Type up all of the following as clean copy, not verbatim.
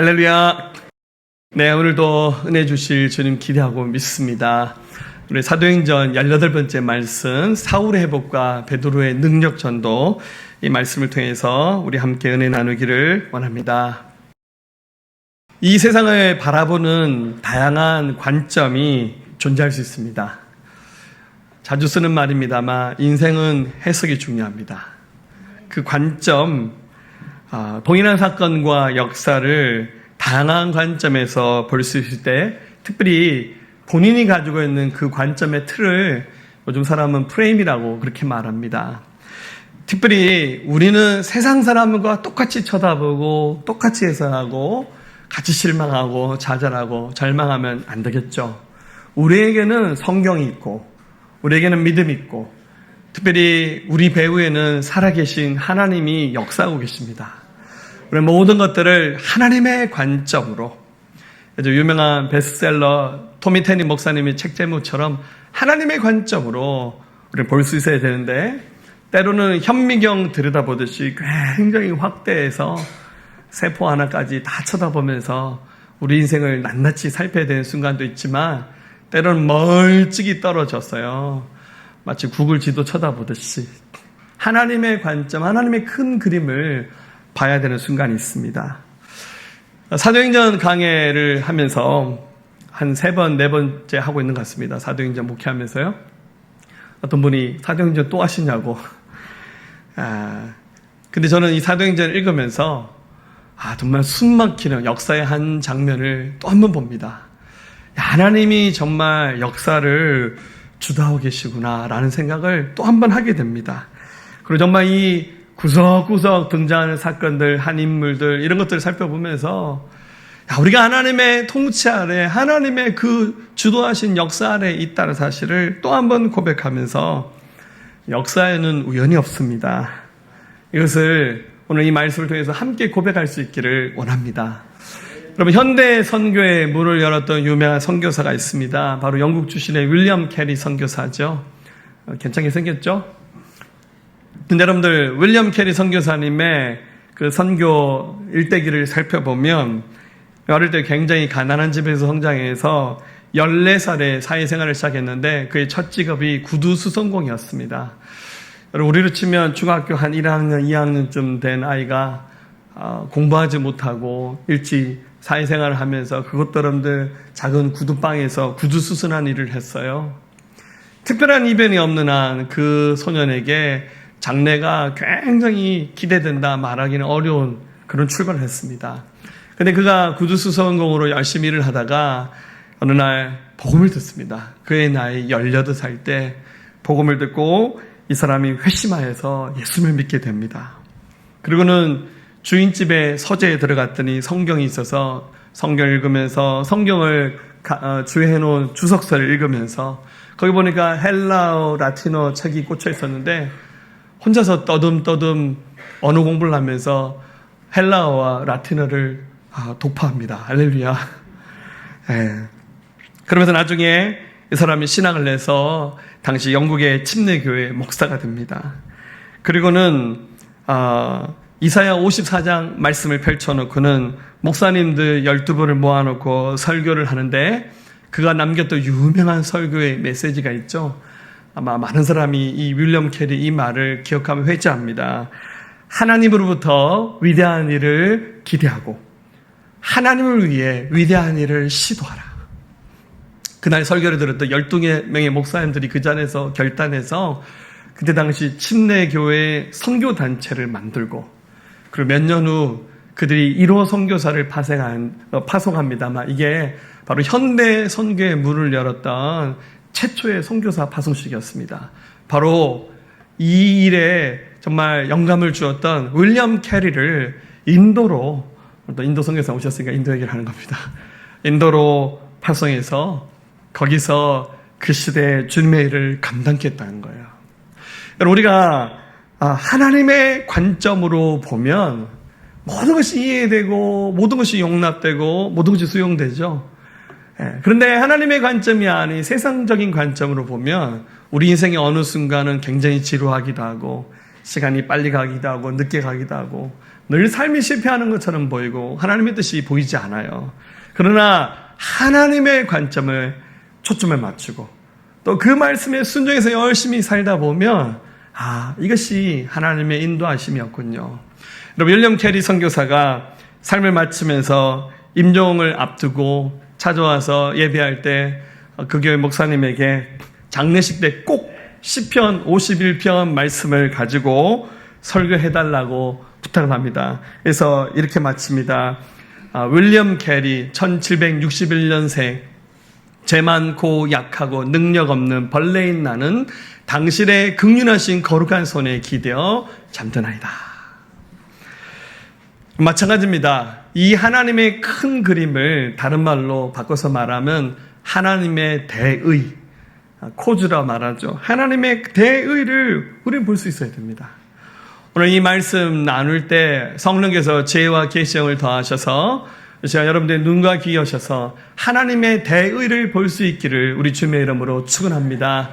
할렐루야. 네, 오늘도 은혜 주실 주님 기대하고 믿습니다. 우리 사도행전 18번째 말씀, 사울의 회복과 베드로의 능력 전도, 이 말씀을 통해서 우리 함께 은혜 나누기를 원합니다. 이 세상을 바라보는 다양한 관점이 존재할 수 있습니다. 자주 쓰는 말입니다만 인생은 해석이 중요합니다. 그 관점, 동일한 사건과 역사를 다양한 관점에서 볼 수 있을 때, 특별히 본인이 가지고 있는 그 관점의 틀을 요즘 사람은 프레임이라고 그렇게 말합니다. 특별히 우리는 세상 사람과 똑같이 쳐다보고 똑같이 해석하고 같이 실망하고 좌절하고 절망하면 안 되겠죠. 우리에게는 성경이 있고 우리에게는 믿음이 있고 특별히 우리 배후에는 살아계신 하나님이 역사하고 계십니다. 우리 모든 것들을 하나님의 관점으로, 유명한 베스트셀러 토미 테니 목사님의 책 제목처럼 하나님의 관점으로 우리는 볼 수 있어야 되는데, 때로는 현미경 들여다보듯이 굉장히 확대해서 세포 하나까지 다 쳐다보면서 우리 인생을 낱낱이 살펴야 되는 순간도 있지만, 때로는 멀찍이 떨어졌어요. 마치 구글 지도 쳐다보듯이 하나님의 관점, 하나님의 큰 그림을 봐야 되는 순간이 있습니다. 사도행전 강해를 하면서 한 3번, 4번째 하고 있는 것 같습니다. 사도행전 목회하면서요. 어떤 분이 사도행전 또 하시냐고. 근데 저는 이 사도행전을 읽으면서 정말 숨막히는 역사의 한 장면을 또 한 번 봅니다. 하나님이 정말 역사를 주도하고 계시구나라는 생각을 또 한 번 하게 됩니다. 그리고 정말 이 구석구석 등장하는 사건들, 한 인물들, 이런 것들을 살펴보면서 우리가 하나님의 통치 아래, 하나님의 그 주도하신 역사 아래 있다는 사실을 또 한 번 고백하면서 역사에는 우연이 없습니다. 이것을 오늘 이 말씀을 통해서 함께 고백할 수 있기를 원합니다. 여러분, 현대 선교의 문을 열었던 유명한 선교사가 있습니다. 바로 영국 출신의 윌리엄 캐리 선교사죠. 괜찮게 생겼죠? 근데 여러분들, 윌리엄 캐리 선교사님의 그 선교 일대기를 살펴보면 어릴 때 굉장히 가난한 집에서 성장해서 14살에 사회생활을 시작했는데 그의 첫 직업이 구두 수선공이었습니다. 여러분, 우리로 치면 중학교 한 1학년, 2학년쯤 된 아이가 공부하지 못하고 일찍 사회생활을 하면서 그것도 여러분들 작은 구두방에서 구두 수선한 일을 했어요. 특별한 이변이 없는 한 그 소년에게 장래가 굉장히 기대된다 말하기는 어려운 그런 출발을 했습니다. 근데 그가 구두수선공으로 열심히 일을 하다가 어느 날 복음을 듣습니다. 그의 나이 18살 때 복음을 듣고 이 사람이 회심하여서 예수를 믿게 됩니다. 그리고는 주인집에 서재에 들어갔더니 성경이 있어서 성경을 읽으면서 성경을 주에 해놓은 주석서를 읽으면서 거기 보니까 헬라어, 라틴어 책이 꽂혀 있었는데 혼자서 떠듬떠듬 언어 공부를 하면서 헬라어와 라틴어를 독파합니다. 할렐루야. 그러면서 나중에 이 사람이 신학을 내서 당시 영국의 침례교회 목사가 됩니다. 그리고는 이사야 54장 말씀을 펼쳐놓고는 목사님들 12분을 모아놓고 설교를 하는데 그가 남겼던 유명한 설교의 메시지가 있죠. 아마 많은 사람이 이 윌리엄 캐리 이 말을 기억하며 회자합니다. 하나님으로부터 위대한 일을 기대하고 하나님을 위해 위대한 일을 시도하라. 그날 설교를 들었던 12명의 목사님들이 그 자리에서 결단해서 그때 당시 침례교회 선교단체를 만들고 그리고 몇 년 후 그들이 1호 선교사를 파송합니다만 이게 바로 현대 선교의 문을 열었던 최초의 선교사 파송식이었습니다. 바로 이 일에 정말 영감을 주었던 윌리엄 캐리를 인도로, 또 인도 선교사 오셨으니까 인도 얘기를 하는 겁니다. 인도로 파송해서 거기서 그 시대에 주님의 일을 감당케 했다는 거예요. 우리가 하나님의 관점으로 보면 모든 것이 이해되고 모든 것이 용납되고 모든 것이 수용되죠. 그런데 하나님의 관점이 아닌 세상적인 관점으로 보면 우리 인생의 어느 순간은 굉장히 지루하기도 하고 시간이 빨리 가기도 하고 늦게 가기도 하고 늘 삶이 실패하는 것처럼 보이고 하나님의 뜻이 보이지 않아요. 그러나 하나님의 관점을 초점을 맞추고 또 그 말씀에 순종해서 열심히 살다 보면 이것이 하나님의 인도하심이었군요. 여러분, 윌리엄 캐리 선교사가 삶을 마치면서 임종을 앞두고 찾아와서 예배할 때 그 교회 목사님에게 장례식 때 꼭 시편 51편 말씀을 가지고 설교해달라고 부탁을 합니다. 그래서 이렇게 마칩니다. 윌리엄 캐리 1761년생, 죄 많고 약하고 능력 없는 벌레인 나는 당신의 긍휼하신 거룩한 손에 기대어 잠드나이다. 마찬가지입니다. 이 하나님의 큰 그림을 다른 말로 바꿔서 말하면 하나님의 대의, 코즈라 말하죠. 하나님의 대의를 우리는 볼 수 있어야 됩니다. 오늘 이 말씀 나눌 때 성령께서 지혜와 계시형을 더하셔서 제가 여러분들의 눈과 귀 여셔서 하나님의 대의를 볼 수 있기를 우리 주님의 이름으로 축원합니다.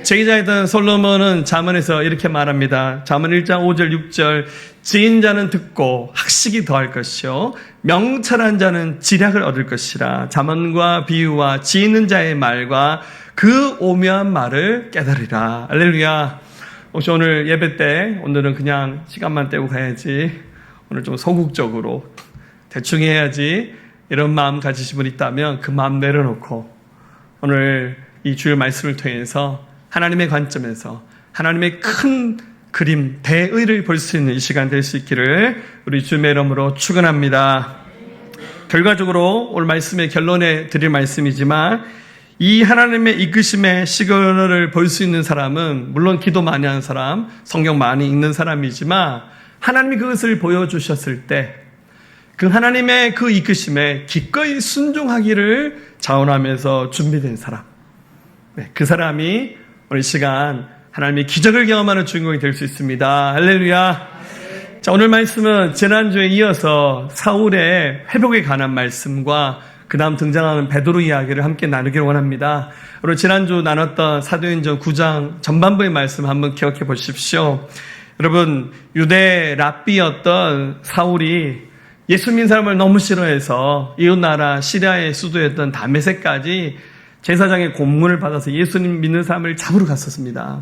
제기자이던 솔로몬은 잠언에서 이렇게 말합니다. 잠언 1장 5절 6절 지인 자는 듣고 학식이 더할 것이요 명철한 자는 지략을 얻을 것이라. 잠언과 비유와 지있는 자의 말과 그 오묘한 말을 깨달으리라. 할렐루야. 혹시 오늘 예배 때 오늘은 그냥 시간만 때우고 가야지, 오늘 좀 소극적으로 대충 해야지 이런 마음 가지신 분 있다면 그 마음 내려놓고 오늘 이 주의 말씀을 통해서 하나님의 관점에서 하나님의 큰 그림, 대의를 볼 수 있는 이 시간 될 수 있기를 우리 주님의 이름으로 축원합니다. 결과적으로 오늘 말씀의 결론에 드릴 말씀이지만 이 하나님의 이끄심의 시그널을 볼 수 있는 사람은 물론 기도 많이 하는 사람, 성경 많이 읽는 사람이지만 하나님이 그것을 보여주셨을 때 그 하나님의 그 이끄심에 기꺼이 순종하기를 자원하면서 준비된 사람, 그 사람이 오늘 시간 하나님의 기적을 경험하는 주인공이 될 수 있습니다. 할렐루야. 자, 오늘 말씀은 지난주에 이어서 사울의 회복에 관한 말씀과 그 다음 등장하는 베드로 이야기를 함께 나누기를 원합니다. 오늘 지난주 나눴던 사도행전 9장 전반부의 말씀 한번 기억해 보십시오. 여러분, 유대 랍비였던 사울이 예수 믿는 사람을 너무 싫어해서 이웃나라 시리아의 수도였던 다메섹까지 제사장의 공문을 받아서 예수님 믿는 사람을 잡으러 갔었습니다.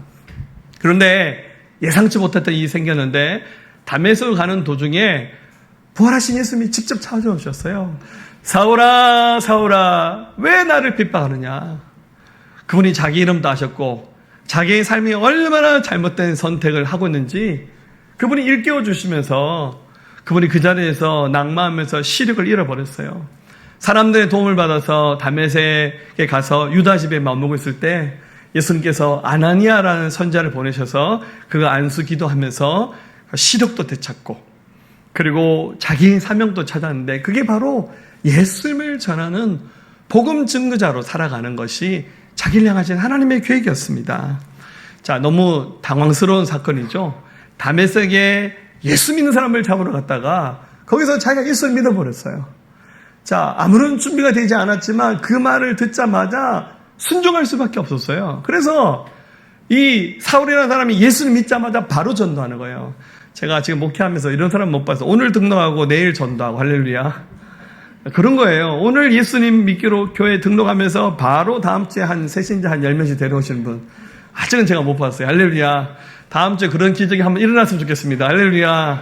그런데 예상치 못했던 일이 생겼는데 다메섹으로 가는 도중에 부활하신 예수님이 직접 찾아오셨어요. 사울아, 사울아, 왜 나를 핍박하느냐? 그분이 자기 이름도 아셨고 자기의 삶이 얼마나 잘못된 선택을 하고 있는지 그분이 일깨워 주시면서 그분이 그 자리에서 낙마하면서 시력을 잃어버렸어요. 사람들의 도움을 받아서 다메섹에 가서 유다 집에 머물고 있을 때 예수님께서 아나니아라는 선자를 보내셔서 그가 안수 기도하면서 시력도 되찾고 그리고 자기 사명도 찾았는데 그게 바로 예수님을 전하는 복음 증거자로 살아가는 것이 자기를 향하신 하나님의 계획이었습니다. 자, 너무 당황스러운 사건이죠. 다메섹에 예수 믿는 사람을 잡으러 갔다가 거기서 자기가 예수를 믿어버렸어요. 자, 아무런 준비가 되지 않았지만 그 말을 듣자마자 순종할 수밖에 없었어요. 그래서 이 사울이라는 사람이 예수를 믿자마자 바로 전도하는 거예요. 제가 지금 목회하면서 이런 사람 못 봐서 오늘 등록하고 내일 전도하고 할렐루야. 그런 거예요. 오늘 예수님 믿기로 교회 등록하면서 바로 다음 주에 한 새신자 한 10명씩 데려오시는 분. 아직은 제가 못 봤어요. 할렐루야. 다음 주에 그런 기적이 한번 일어났으면 좋겠습니다. 할렐루야.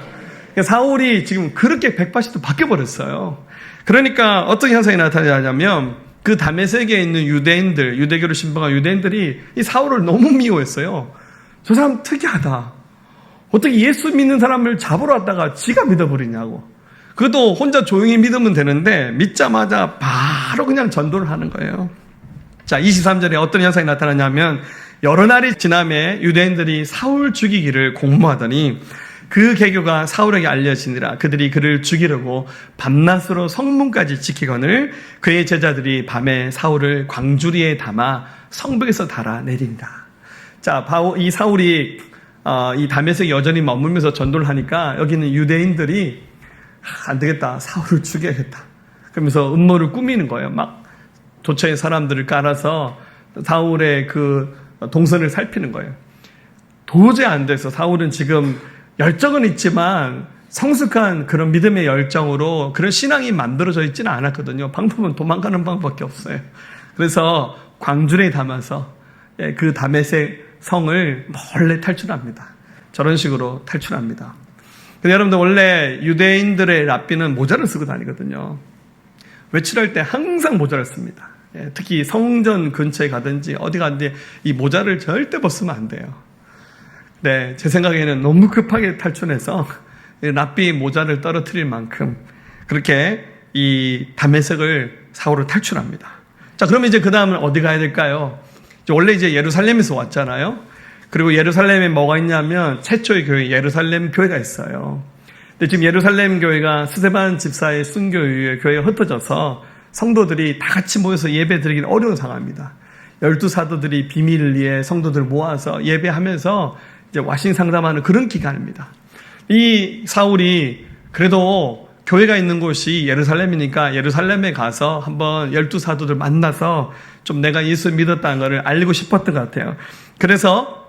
사울이 지금 그렇게 180도 바뀌어버렸어요. 그러니까 어떤 현상이 나타나냐면 그 다메섹에 있는 유대인들, 유대교를 신봉한 유대인들이 이 사울을 너무 미워했어요. 저 사람 특이하다. 어떻게 예수 믿는 사람을 잡으러 왔다가 지가 믿어버리냐고. 그것도 혼자 조용히 믿으면 되는데 믿자마자 바로 그냥 전도를 하는 거예요. 자, 23절에 어떤 현상이 나타나냐면 여러 날이 지남에 유대인들이 사울 죽이기를 공모하더니 그 계교가 사울에게 알려지니라. 그들이 그를 죽이려고 밤낮으로 성문까지 지키거늘 그의 제자들이 밤에 사울을 광주리에 담아 성벽에서 달아내린다. 자, 이 사울이 이 다메섹에 여전히 머물면서 전도를 하니까 여기 있는 유대인들이 안 되겠다, 사울을 죽여야겠다 그러면서 음모를 꾸미는 거예요. 막 도처에 사람들을 깔아서 사울의 그 동선을 살피는 거예요. 도저히 안 돼서 사울은 지금 열정은 있지만 성숙한 그런 믿음의 열정으로 그런 신앙이 만들어져 있지는 않았거든요. 방법은 도망가는 방법밖에 없어요. 그래서 광주리에 담아서 그 다메섹 성을 몰래 탈출합니다. 저런 식으로 탈출합니다. 근데 여러분들 원래 유대인들의 랍비는 모자를 쓰고 다니거든요. 외출할 때 항상 모자를 씁니다. 특히 성전 근처에 가든지 어디 가든지 이 모자를 절대 벗으면 안 돼요. 네, 제 생각에는 너무 급하게 탈출해서 랍비 모자를 떨어뜨릴 만큼 그렇게 이 다메섹을 사울을 탈출합니다. 자, 그러면 이제 그 다음은 어디 가야 될까요? 원래 이제 예루살렘에서 왔잖아요. 그리고 예루살렘에 뭐가 있냐면 최초의 교회 예루살렘 교회가 있어요. 근데 지금 예루살렘 교회가 스데반 집사의 순교 이후에 교회가 흩어져서 성도들이 다 같이 모여서 예배 드리기는 어려운 상황입니다. 12사도들이 비밀을 위해 성도들을 모아서 예배하면서 이제 와신 상담하는 그런 기간입니다. 이 사울이 그래도 교회가 있는 곳이 예루살렘이니까 예루살렘에 가서 한번 12사도들 만나서 좀 내가 예수 믿었다는 것을 알리고 싶었던 것 같아요. 그래서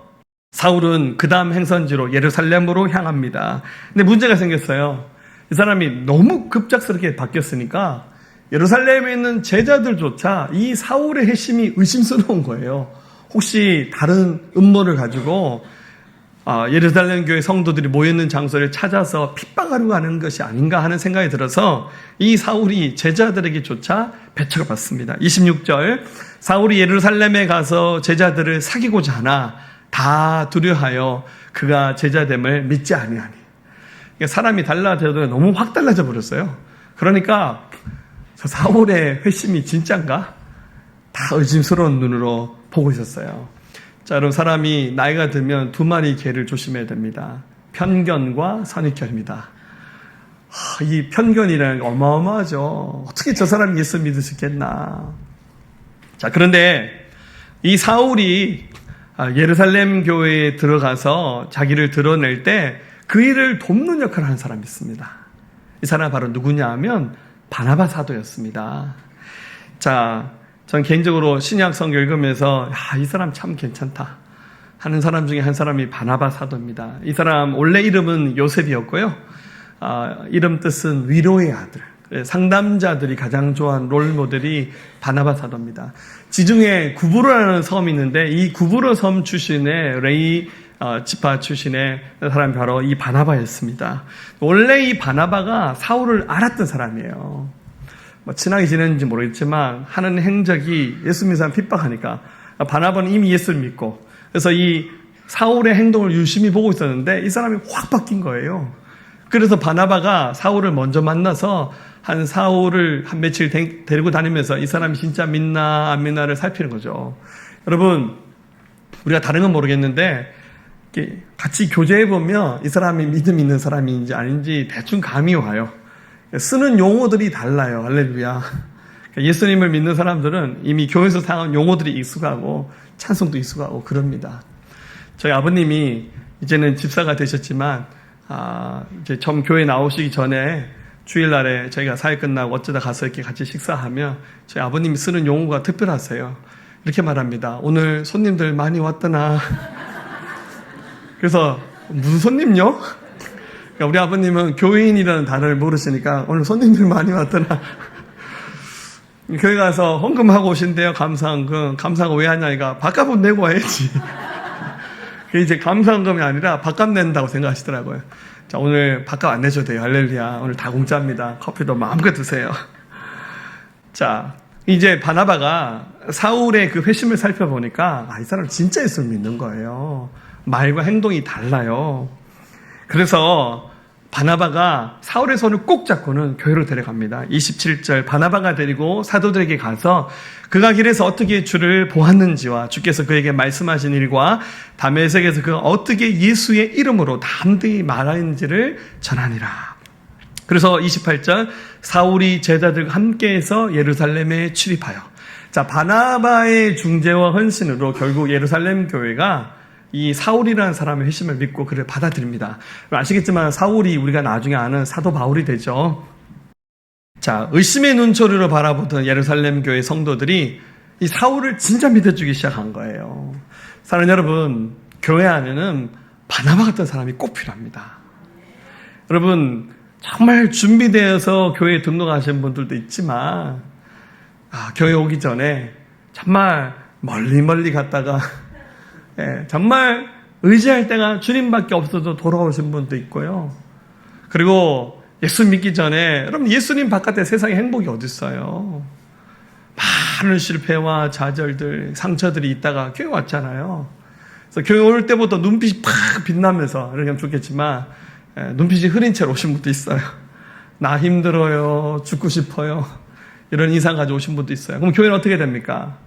사울은 그 다음 행선지로 예루살렘으로 향합니다. 근데 문제가 생겼어요. 이 사람이 너무 급작스럽게 바뀌었으니까 예루살렘에 있는 제자들조차 이 사울의 핵심이 의심스러운 거예요. 혹시 다른 음모를 가지고 예루살렘 교회 성도들이 모여있는 장소를 찾아서 핍박하려고 하는 것이 아닌가 하는 생각이 들어서 이 사울이 제자들에게조차 배척을 받습니다. 26절 사울이 예루살렘에 가서 제자들을 사귀고자 하나 다 두려워하여 그가 제자됨을 믿지 아니하니. 그러니까 사람이 달라져도 너무 확 달라져 버렸어요. 그러니까 저 사울의 회심이 진짠가? 다 의심스러운 눈으로 보고 있었어요. 자, 여러분 사람이 나이가 들면 두 마리 개를 조심해야 됩니다. 편견과 선입견입니다. 이 편견이라는 게 어마어마하죠. 어떻게 저 사람이 예수 믿을 수 있겠나. 자, 그런데 이 사울이 예루살렘 교회에 들어가서 자기를 드러낼 때 그 일을 돕는 역할을 하는 사람이 있습니다. 이 사람은 바로 누구냐 하면 바나바 사도였습니다. 자, 전 개인적으로 신약 성경 읽으면서 이 사람 참 괜찮다 하는 사람 중에 한 사람이 바나바 사도입니다. 이 사람 원래 이름은 요셉이었고요. 이름 뜻은 위로의 아들. 상담자들이 가장 좋아하는 롤모델이 바나바 사도입니다. 지중해 구브로라는 섬이 있는데 이 구브로 섬 출신의 레이 지파 출신의 사람이 바로 이 바나바였습니다. 원래 이 바나바가 사울을 알았던 사람이에요. 친하게 지냈는지 모르겠지만 하는 행적이 예수 믿는 사람 핍박하니까 바나바는 이미 예수를 믿고 그래서 이 사울의 행동을 유심히 보고 있었는데 이 사람이 확 바뀐 거예요. 그래서 바나바가 사울을 먼저 만나서 한 사울을 한 며칠 데리고 다니면서 이 사람이 진짜 믿나 안 믿나를 살피는 거죠. 여러분 우리가 다른 건 모르겠는데 같이 교제해보면 이 사람이 믿음 있는 사람인지 아닌지 대충 감이 와요. 쓰는 용어들이 달라요. 할렐루야. 예수님을 믿는 사람들은 이미 교회에서 사용한 용어들이 익숙하고 찬송도 익숙하고 그럽니다. 저희 아버님이 이제는 집사가 되셨지만 이제 처음 교회 나오시기 전에 주일날에 저희가 사회 끝나고 어쩌다 가서 이렇게 같이 식사하면 저희 아버님이 쓰는 용어가 특별하세요. 이렇게 말합니다. 오늘 손님들 많이 왔더나. 그래서 무슨 손님요? 그러니까 우리 아버님은 교인이라는 단어를 모르시니까 오늘 손님들 많이 왔더나. 교회 가서 헌금하고 오신대요. 감사헌금. 감사헌금 왜 하냐니까 밥값은 내고 와야지. 그게 이제 감사헌금이 아니라 밥값 낸다고 생각하시더라고요. 자, 오늘 밥값 안 내셔도 돼요. 할렐루야. 오늘 다 공짜입니다. 커피도 마음껏 드세요. 자, 이제 바나바가 사울의 그 회심을 살펴보니까 이 사람 진짜 예수를 믿는 거예요. 말과 행동이 달라요. 그래서 바나바가 사울의 손을 꼭 잡고는 교회로 데려갑니다. 27절 바나바가 데리고 사도들에게 가서 그가 길에서 어떻게 주를 보았는지와 주께서 그에게 말씀하신 일과 다메섹에서 그가 어떻게 예수의 이름으로 담대히 말하는지를 전하니라. 그래서 28절 사울이 제자들과 함께해서 예루살렘에 출입하여 자 바나바의 중재와 헌신으로 결국 예루살렘 교회가 이 사울이라는 사람의 회심을 믿고 그를 받아들입니다. 아시겠지만 사울이 우리가 나중에 아는 사도 바울이 되죠. 자, 의심의 눈초리로 바라보던 예루살렘 교회 성도들이 이 사울을 진짜 믿어주기 시작한 거예요. 사랑하는 여러분, 교회 안에는 바나바 같은 사람이 꼭 필요합니다. 여러분, 정말 준비되어서 교회에 등록하신 분들도 있지만, 교회 오기 전에 정말 멀리 갔다가, 정말 의지할 때가 주님밖에 없어서 돌아오신 분도 있고요. 그리고 예수 믿기 전에, 여러분, 예수님 바깥에 세상에 행복이 어디 있어요? 많은 실패와 좌절들, 상처들이 있다가 교회 왔잖아요. 그래서 교회 올 때부터 눈빛이 팍 빛나면서, 이렇게 하면 좋겠지만, 눈빛이 흐린 채로 오신 분도 있어요. 나 힘들어요. 죽고 싶어요. 이런 인상 가지고 오신 분도 있어요. 그럼 교회는 어떻게 됩니까?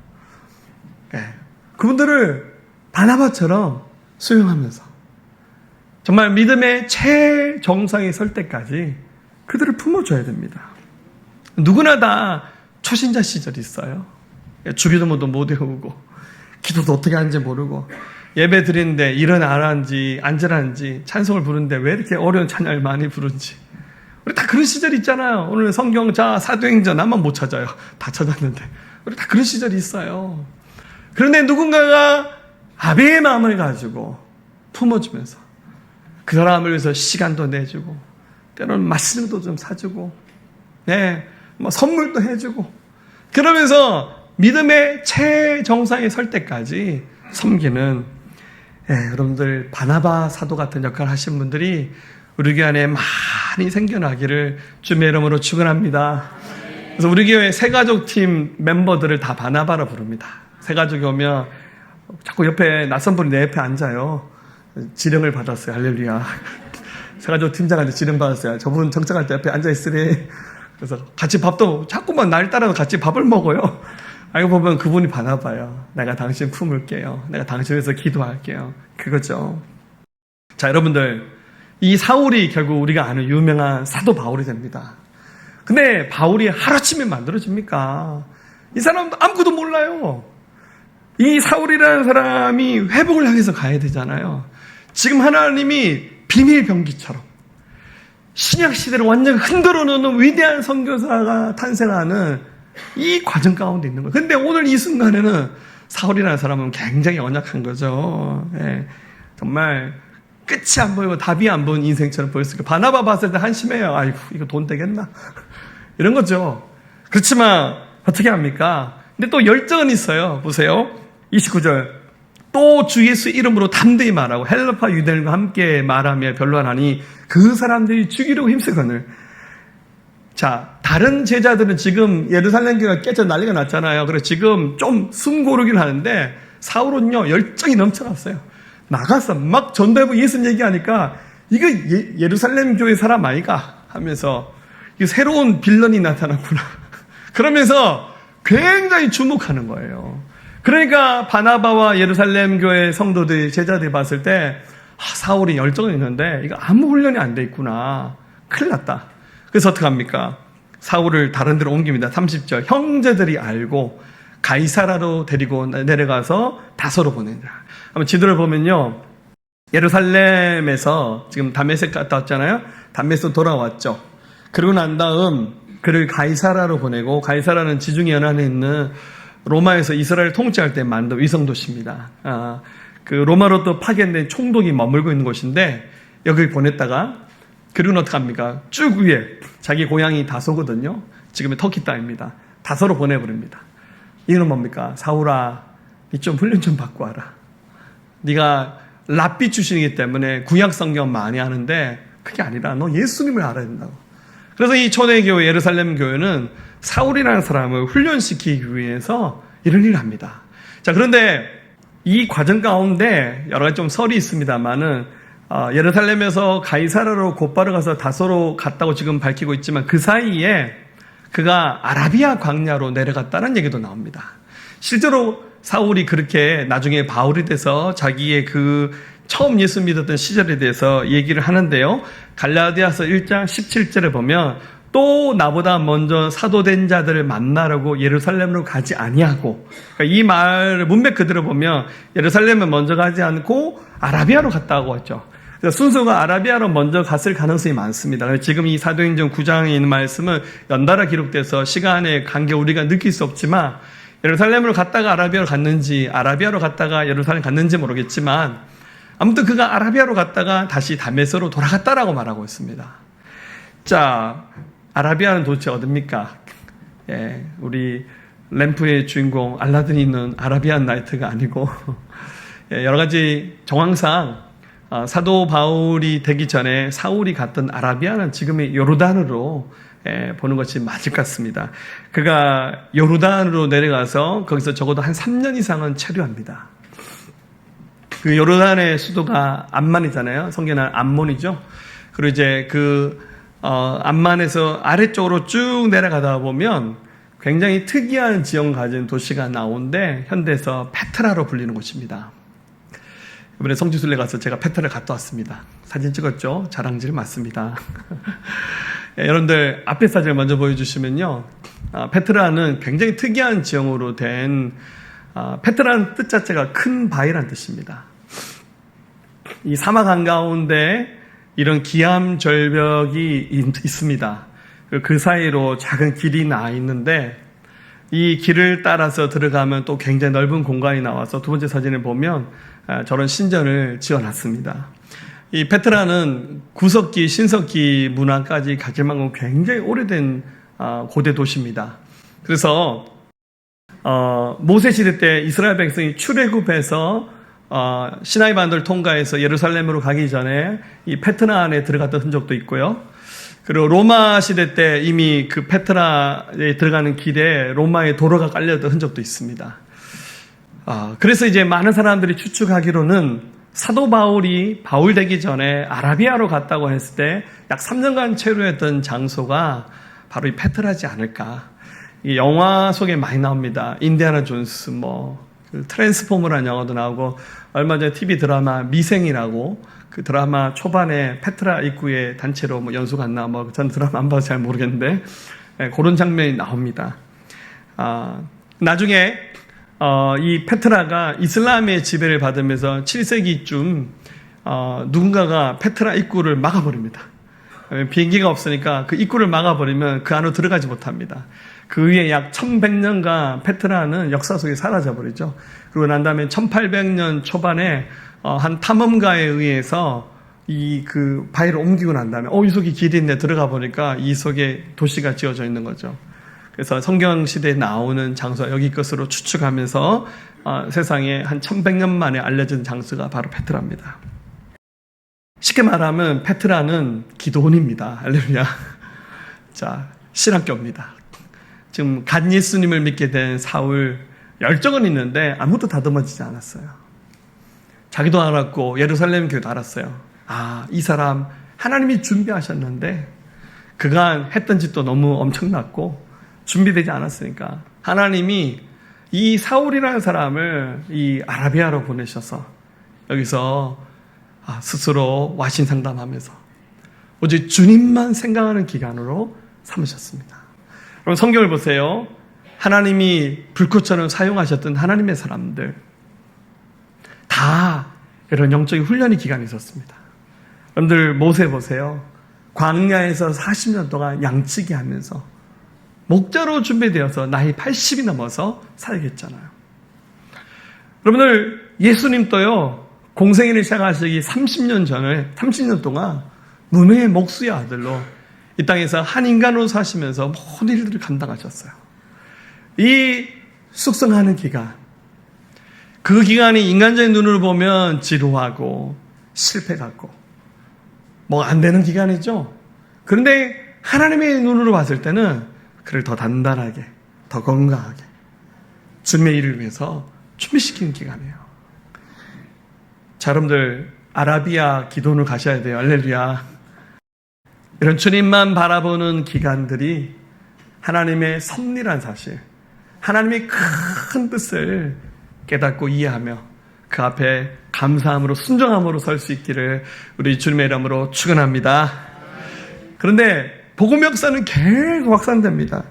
그분들을 바나바처럼 수용하면서 정말 믿음의 최정상에 설 때까지 그들을 품어줘야 됩니다. 누구나 다 초신자 시절이 있어요. 주기도문도 못 외우고 기도도 어떻게 하는지 모르고 예배 드리는데 일어나라는지 앉으라는지 찬송을 부르는데 왜 이렇게 어려운 찬양을 많이 부르는지 우리 다 그런 시절이 있잖아요. 오늘 성경자 사도행전 나만 못 찾아요. 다 찾았는데 우리 다 그런 시절이 있어요. 그런데 누군가가 아베의 마음을 가지고 품어주면서 그 사람을 위해서 시간도 내주고 때로는 맛있는 것도 좀 사주고 선물도 해주고 그러면서 믿음의 최정상에 설 때까지 섬기는 여러분들 바나바 사도 같은 역할을 하신 분들이 우리 교회 안에 많이 생겨나기를 주님의 이름으로 축원합니다. 그래서 우리 교회 새가족팀 멤버들을 다 바나바라 부릅니다. 새가족이 오면 자꾸 옆에 낯선 분이 내 옆에 앉아요. 지령을 받았어요. 할렐루야. 새가족 팀장한테 지령 받았어요. 저분 정착할 때 옆에 앉아있으래. 그래서 같이 밥도 자꾸만 날 따라서 같이 밥을 먹어요. 알고 보면 그분이 바나바예요. 내가 당신 품을게요. 내가 당신 위해서 기도할게요. 그거죠. 자, 여러분들, 이 사울이 결국 우리가 아는 유명한 사도 바울이 됩니다. 근데 바울이 하루아침에 만들어집니까? 이 사람도 아무것도 몰라요. 이 사울이라는 사람이 회복을 향해서 가야 되잖아요. 지금 하나님이 비밀병기처럼 신약 시대를 완전히 흔들어 놓는 위대한 선교사가 탄생하는 이 과정 가운데 있는 거예요. 근데 오늘 이 순간에는 사울이라는 사람은 굉장히 연약한 거죠. 정말 끝이 안 보이고 답이 안 보이는 인생처럼 보였으니까 바나바 봤을 때 한심해요. 아이고 이거 돈 되겠나? 이런 거죠. 그렇지만 어떻게 합니까? 근데 또 열정은 있어요. 보세요. 29절 또 주 예수 이름으로 담대히 말하고 헬라파 유대인과 함께 말하며 변론하니 그 사람들이 죽이려고 힘쓰거늘. 자, 다른 제자들은 지금 예루살렘 교회가 깨져 난리가 났잖아요. 그래서 지금 좀 숨고르긴 하는데 사울은요 열정이 넘쳐났어요. 나가서 막 전도해보고 예수님 얘기하니까 이거 예루살렘 교회 사람 아이가 하면서 이거 새로운 빌런이 나타났구나. 그러면서 굉장히 주목하는 거예요. 그러니까 바나바와 예루살렘 교회 성도들, 제자들이 봤을 때 사울이 열정이 있는데 이거 아무 훈련이 안 돼 있구나. 큰일 났다. 그래서 어떻게 합니까? 사울을 다른 데로 옮깁니다. 30절 형제들이 알고 가이사라로 데리고 내려가서 다소로 보낸다. 한번 지도를 보면요. 예루살렘에서 지금 다메섹 갔다 왔잖아요. 다메섹 돌아왔죠. 그러고 난 다음 그를 가이사라로 보내고 가이사라는 지중해 연안에 있는 로마에서 이스라엘 통치할 때 만든 위성도시입니다. 그 로마로 또 파견된 총독이 머물고 있는 곳인데 여기 보냈다가 그리고는 어떻게 합니까? 쭉 위에 자기 고향이 다소거든요. 지금의 터키 땅입니다. 다소로 보내버립니다. 이거는 뭡니까? 사울아, 니 좀 훈련 좀 받고 와라. 네가 랍비 출신이기 때문에 구약 성경 많이 하는데 그게 아니라 너 예수님을 알아야 된다고. 그래서 이 초대교회 예루살렘 교회는 사울이라는 사람을 훈련시키기 위해서 이런 일을 합니다. 자, 그런데 이 과정 가운데 여러 가지 좀 설이 있습니다만은 예루살렘에서 가이사라로 곧바로 가서 다소로 갔다고 지금 밝히고 있지만 그 사이에 그가 아라비아 광야로 내려갔다는 얘기도 나옵니다. 실제로 사울이 그렇게 나중에 바울이 돼서 자기의 그 처음 예수 믿었던 시절에 대해서 얘기를 하는데요. 갈라디아서 1장 17절에 보면 또 나보다 먼저 사도된 자들을 만나려고 예루살렘으로 가지 아니하고, 그러니까 이 말 문맥 그대로 보면 예루살렘에 먼저 가지 않고 아라비아로 갔다고 했죠. 그래서 순서가 아라비아로 먼저 갔을 가능성이 많습니다. 지금 이 사도행전 9장에 있는 말씀은 연달아 기록돼서 시간의 관계 우리가 느낄 수 없지만 예루살렘으로 갔다가 아라비아로 갔는지 아라비아로 갔다가 예루살렘 갔는지 모르겠지만 아무튼 그가 아라비아로 갔다가 다시 다메섹으로 돌아갔다라고 말하고 있습니다. 자, 아라비아는 도대체 어딥니까? 예, 우리 램프의 주인공 알라딘이 있는 아라비안 나이트가 아니고 예, 여러 가지 정황상 사도 바울이 되기 전에 사울이 갔던 아라비아는 지금의 요르단으로 보는 것이 맞을 것 같습니다. 그가 요르단으로 내려가서 거기서 적어도 한 3년 이상은 체류합니다. 그 요르단의 수도가 암만이잖아요. 성경은 암몬이죠. 그리고 이제 암만에서 아래쪽으로 쭉 내려가다 보면 굉장히 특이한 지형 가진 도시가 나오는데 현대에서 페트라로 불리는 곳입니다. 이번에 성지순례 가서 제가 페트라를 갔다 왔습니다. 사진 찍었죠? 자랑질 맞습니다. 여러분들 앞에 사진을 먼저 보여주시면요. 페트라는 굉장히 특이한 지형으로 된 페트라는 뜻 자체가 큰 바위라는 뜻입니다. 이 사막 한가운데 이런 기암 절벽이 있습니다. 그 사이로 작은 길이 나 있는데 이 길을 따라서 들어가면 또 굉장히 넓은 공간이 나와서 두 번째 사진을 보면 저런 신전을 지어놨습니다. 이 페트라는 구석기, 신석기 문화까지 가질 만큼 굉장히 오래된 고대 도시입니다. 그래서 모세 시대 때 이스라엘 백성이 출애굽해서 시나이 반도를 통과해서 예루살렘으로 가기 전에 이 페트라 안에 들어갔던 흔적도 있고요. 그리고 로마 시대 때 이미 그 페트라에 들어가는 길에 로마의 도로가 깔려있던 흔적도 있습니다. 그래서 이제 많은 사람들이 추측하기로는 사도 바울이 바울 되기 전에 아라비아로 갔다고 했을 때 약 3년간 체류했던 장소가 바로 이 페트라지 않을까. 이 영화 속에 많이 나옵니다. 인디아나 존스, 그 트랜스포머라는 영화도 나오고, 얼마 전에 TV 드라마 미생이라고 그 드라마 초반에 페트라 입구에 단체로 연수 갔나, 전 드라마 안 봐서 잘 모르겠는데, 그런 장면이 나옵니다. 나중에, 이 페트라가 이슬람의 지배를 받으면서 7세기쯤, 누군가가 페트라 입구를 막아버립니다. 비행기가 없으니까 그 입구를 막아버리면 그 안으로 들어가지 못합니다. 그 위에 약 1100년간 페트라는 역사 속에 사라져버리죠. 그리고 난 다음에 1800년 초반에 한 탐험가에 의해서 그 바위를 옮기고 난 다음에 이 속에 길이 있네 들어가 보니까 이 속에 도시가 지어져 있는 거죠. 그래서 성경 시대에 나오는 장소 여기 것으로 추측하면서 세상에 한 1100년 만에 알려진 장소가 바로 페트라입니다. 쉽게 말하면 페트라는 기도원입니다. 할렐루야. 자, 신학교입니다. 지금 간 예수님을 믿게 된 사울 열정은 있는데 아무것도 다듬어지지 않았어요. 자기도 알았고 예루살렘 교회도 알았어요. 이 사람 하나님이 준비하셨는데 그간 했던 짓도 너무 엄청났고 준비되지 않았으니까 하나님이 이 사울이라는 사람을 이 아라비아로 보내셔서 여기서 스스로 와신 상담하면서 오직 주님만 생각하는 기간으로 삼으셨습니다. 그럼 성경을 보세요. 하나님이 불꽃처럼 사용하셨던 하나님의 사람들 다 이런 영적인 훈련의 기간이 있었습니다. 여러분들 모세 보세요. 광야에서 40년 동안 양치기 하면서 목자로 준비되어서 나이 80이 넘어서 살겠잖아요. 여러분들 예수님도요. 공생애를 시작하시기 30년 전에 30년 동안 무명의 목수의 아들로 이 땅에서 한 인간으로 사시면서 모든 일들을 감당하셨어요. 이 숙성하는 기간, 그 기간이 인간적인 눈으로 보면 지루하고 실패 같고 안 되는 기간이죠. 그런데 하나님의 눈으로 봤을 때는 그를 더 단단하게, 더 건강하게 주님의 일을 위해서 준비시키는 기간이에요. 자, 여러분들 아라비아 기도원을 가셔야 돼요. 할렐루야. 이런 주님만 바라보는 기간들이 하나님의 섭리란 사실, 하나님의 큰 뜻을 깨닫고 이해하며 그 앞에 감사함으로 순종함으로 설 수 있기를 우리 주님의 이름으로 축원합니다. 그런데 복음 역사는 계속 확산됩니다.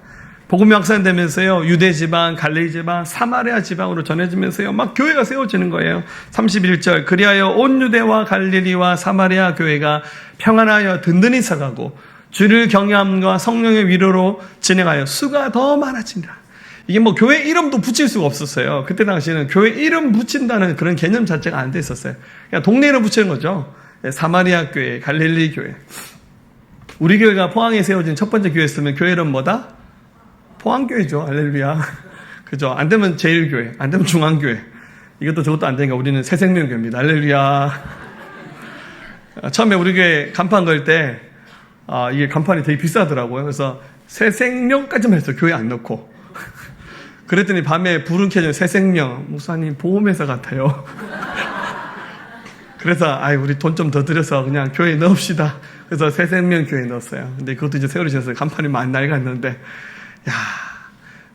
복음이 확산되면서요, 유대 지방, 갈릴리 지방, 사마리아 지방으로 전해지면서요, 막 교회가 세워지는 거예요. 31절, 그리하여 온 유대와 갈릴리와 사마리아 교회가 평안하여 든든히 서가고 주를 경외함과 성령의 위로로 진행하여 수가 더 많아지니라. 이게 뭐 교회 이름도 붙일 수가 없었어요. 그때 당시에는 교회 이름 붙인다는 그런 개념 자체가 안 돼 있었어요. 그냥 동네 이름 붙이는 거죠. 사마리아 교회, 갈릴리 교회. 우리 교회가 포항에 세워진 첫 번째 교회였으면 교회 이름 뭐다? 포항교회죠. 할렐루야. 그죠? 안 되면 제일교회, 안 되면 중앙교회. 이것도 저것도 안 되니까 우리는 새생명교회입니다. 할렐루야. 처음에 우리 교회 간판 걸 때, 이게 간판이 되게 비싸더라고요. 그래서 새생명까지만 했어요. 교회 안 넣고. 그랬더니 밤에 불은 켜져 새생명. 목사님 보험회사 같아요. 그래서, 우리 돈 좀 더 들여서 그냥 교회에 넣읍시다. 그래서 새생명 교회에 넣었어요. 근데 그것도 이제 세월이셔서 간판이 많이 낡았는데, 야,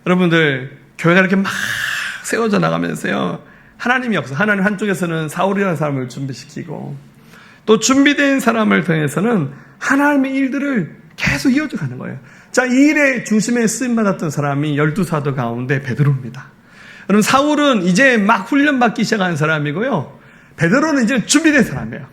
여러분들, 교회가 이렇게 막 세워져 나가면서요. 하나님이 없어. 하나님 한쪽에서는 사울이라는 사람을 준비시키고, 또 준비된 사람을 통해서는 하나님의 일들을 계속 이어져 가는 거예요. 자, 이 일의 중심에 쓰임받았던 사람이 12사도 가운데 베드로입니다. 여러분, 사울은 이제 막 훈련받기 시작한 사람이고요. 베드로는 이제 준비된 사람이에요.